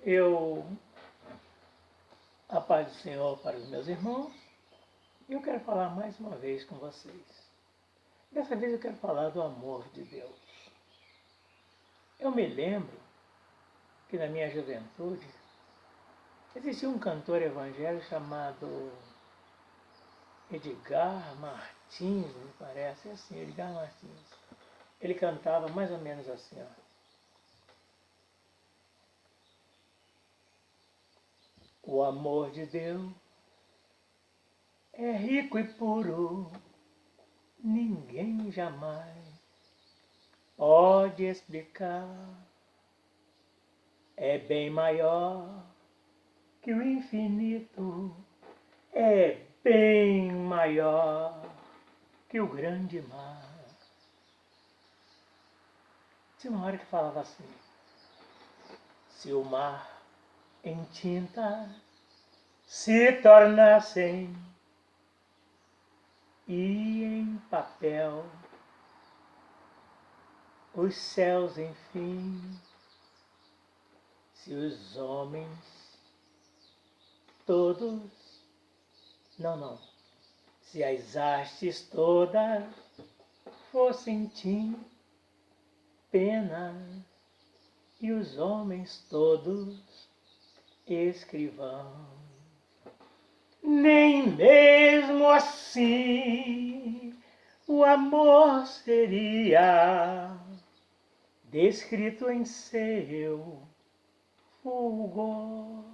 Eu, a paz do Senhor para os meus irmãos, e eu quero falar mais uma vez com vocês. Dessa vez eu quero falar do amor de Deus. Eu me lembro que na minha juventude existia um cantor evangélico chamado Edgar Martins, me parece, assim, Edgar Martins. Ele cantava mais ou menos assim, ó. O amor de Deus é rico e puro, ninguém jamais pode explicar. É bem maior que o infinito, é bem maior que o grande mar. Tinha uma hora que falava assim: se o mar em tinta se tornassem e em papel os céus, enfim, se os homens todos, não, se as hastes todas fossem penas e os homens todos escrivãos, nem mesmo assim o amor seria descrito em seu fulgor.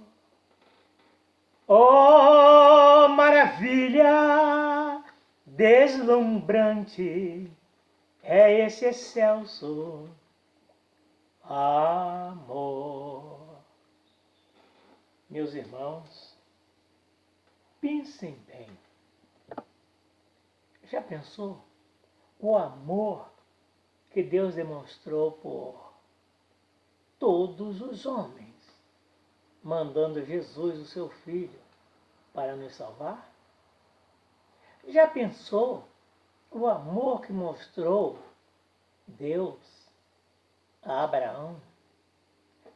Oh, maravilha deslumbrante é esse excelso amor. Meus irmãos, pensem bem. Já pensou o amor que Deus demonstrou por todos os homens, mandando Jesus, o seu Filho, para nos salvar? Já pensou o amor que mostrou Deus a Abraão,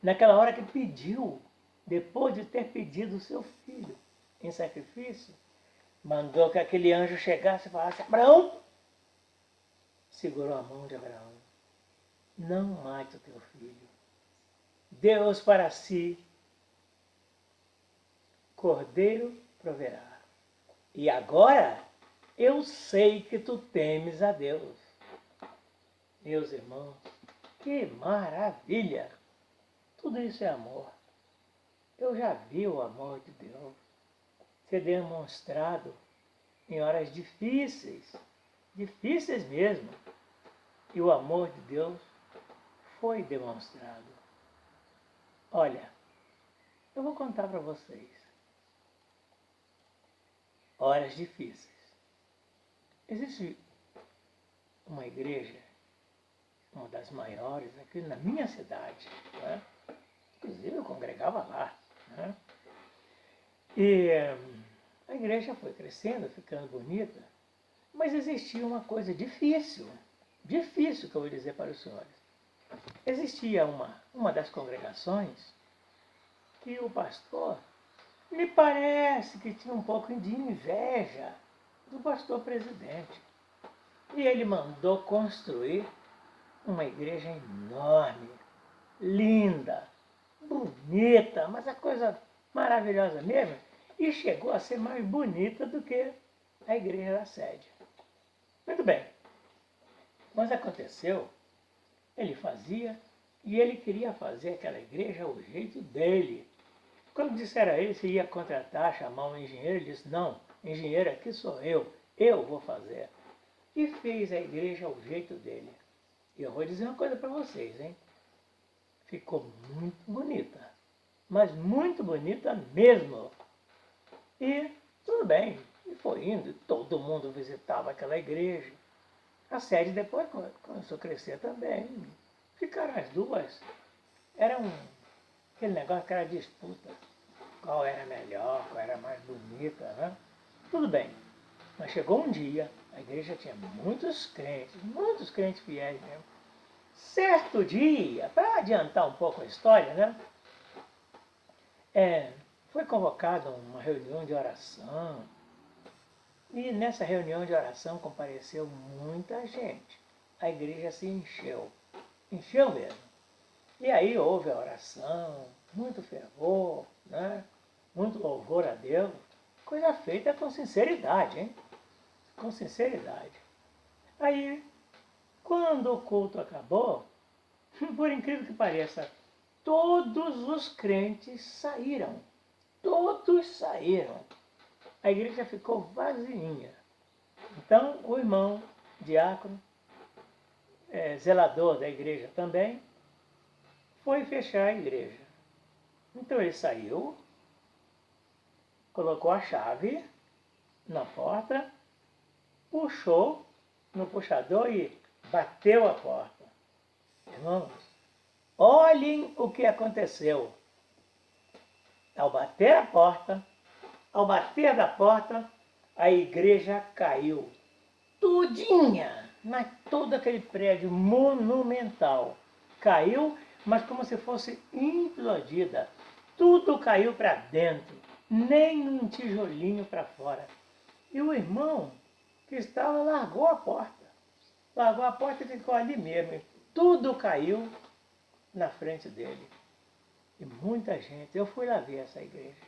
naquela hora que pediu, depois de ter pedido o seu filho em sacrifício, mandou que aquele anjo chegasse e falasse: Abraão, segurou a mão de Abraão, não mate o teu filho. Deus para si, cordeiro proverá. E agora eu sei que tu temes a Deus. Meus irmãos, que maravilha! Tudo isso é amor. Eu já vi o amor de Deus ser demonstrado em horas difíceis, difíceis mesmo. E o amor de Deus foi demonstrado. Olha, eu vou contar para vocês. Horas difíceis. Existe uma igreja, uma das maiores aqui na minha cidade, né? Inclusive eu congregava lá, né? E a igreja foi crescendo, ficando bonita, mas existia uma coisa difícil que eu vou dizer para os senhores. Existia uma das congregações que o pastor, me parece que tinha um pouco de inveja do pastor presidente. E ele mandou construir uma igreja enorme, linda, bonita, mas a coisa maravilhosa mesmo, e chegou a ser mais bonita do que a igreja da sede. Muito bem, mas aconteceu, ele fazia e ele queria fazer aquela igreja ao jeito dele. Quando disseram a ele se ia contratar, chamar um engenheiro, ele disse: não, engenheiro aqui sou eu vou fazer. E fez a igreja ao jeito dele. E eu vou dizer uma coisa para vocês, hein? Ficou muito bonita, mas muito bonita mesmo. E tudo bem, e foi indo, e todo mundo visitava aquela igreja. A sede depois começou a crescer também. Ficaram as duas. Era aquele negócio que era disputa. Qual era melhor, qual era mais bonita, né? Tudo bem. Mas chegou um dia, a igreja tinha muitos crentes fiéis mesmo. Certo dia, para adiantar um pouco a história, né? foi convocada uma reunião de oração, e nessa reunião de oração compareceu muita gente. A igreja se encheu mesmo. E aí houve a oração, muito fervor, né? Muito louvor a Deus, coisa feita com sinceridade, hein? Com sinceridade. Aí, quando o culto acabou, por incrível que pareça, todos os crentes saíram. Todos saíram. A igreja ficou vazinha. Então, o irmão, diácono, zelador da igreja também, foi fechar a igreja. Então ele saiu, colocou a chave na porta, puxou no puxador e bateu a porta. Irmãos, olhem o que aconteceu. Ao bater da porta, a igreja caiu. Tudinha, mas todo aquele prédio monumental caiu, mas como se fosse implodida. Tudo caiu para dentro, nem um tijolinho para fora. E o irmão que estava largou a porta e ficou ali mesmo. Tudo caiu na frente dele. E muita gente, eu fui lá ver essa igreja.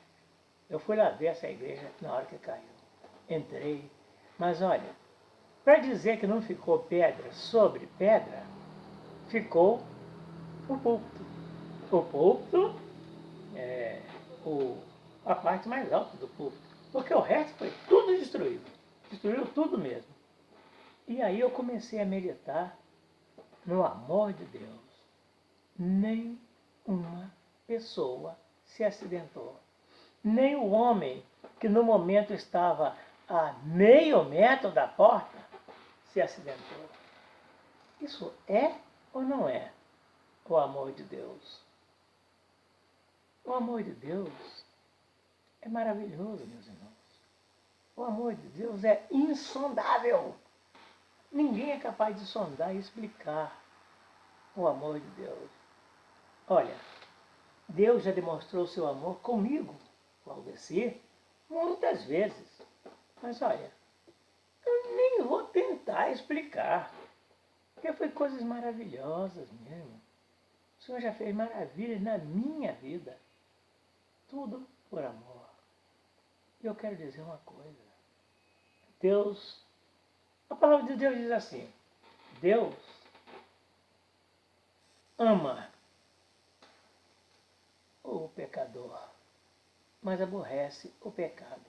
Na hora que caiu. Entrei. Mas olha, para dizer que não ficou pedra sobre pedra, ficou o púlpito. O púlpito é a parte mais alta do púlpito. Porque o resto foi tudo destruído. Destruiu tudo mesmo. E aí eu comecei a meditar no amor de Deus. Nem uma pessoa se acidentou. Nem o homem que no momento estava a meio metro da porta se acidentou. Isso é ou não é o amor de Deus? O amor de Deus é maravilhoso, meus irmãos. O amor de Deus é insondável. Ninguém é capaz de sondar e explicar o amor de Deus. Olha, Deus já demonstrou seu amor comigo, Valdeci, muitas vezes. Mas olha, eu nem vou tentar explicar, porque foi coisas maravilhosas mesmo. O Senhor já fez maravilhas na minha vida. Tudo por amor. E eu quero dizer uma coisa. Deus, a palavra de Deus diz assim, Deus ama o pecador, mas aborrece o pecado.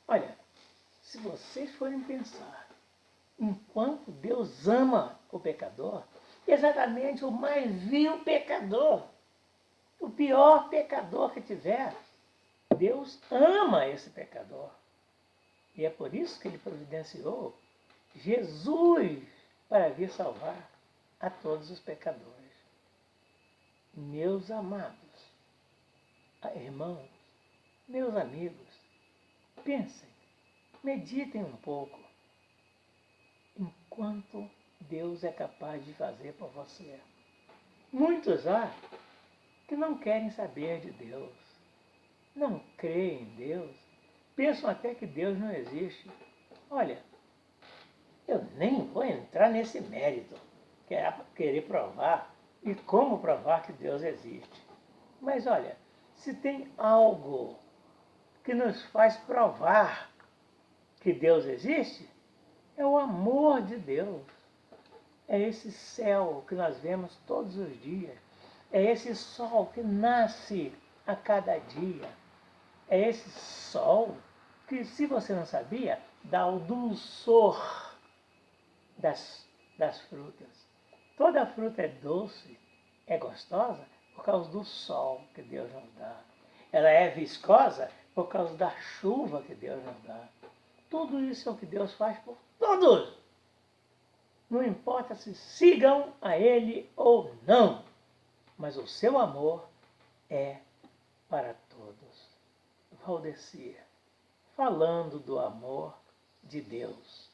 Olha, se vocês forem pensar, enquanto Deus ama o pecador, exatamente o mais vil pecador, o pior pecador que tiver, Deus ama esse pecador. E é por isso que ele providenciou Jesus para vir salvar a todos os pecadores. Meus amados, irmãos, meus amigos, pensem, meditem um pouco enquanto Deus é capaz de fazer por você. Muitos há que não querem saber de Deus, não creem em Deus, pensam até que Deus não existe. Olha, eu nem vou entrar nesse mérito, que é querer provar e como provar que Deus existe. Mas olha, se tem algo que nos faz provar que Deus existe, é o amor de Deus. É esse céu que nós vemos todos os dias. É esse sol que nasce a cada dia. É esse sol que, se você não sabia, dá o dulçor das frutas. Toda fruta é doce, é gostosa, por causa do sol que Deus nos dá. Ela é viscosa por causa da chuva que Deus nos dá. Tudo isso é o que Deus faz por todos. Não importa se sigam a Ele ou não, mas o seu amor é para todos. Valdeci, falando do amor de Deus.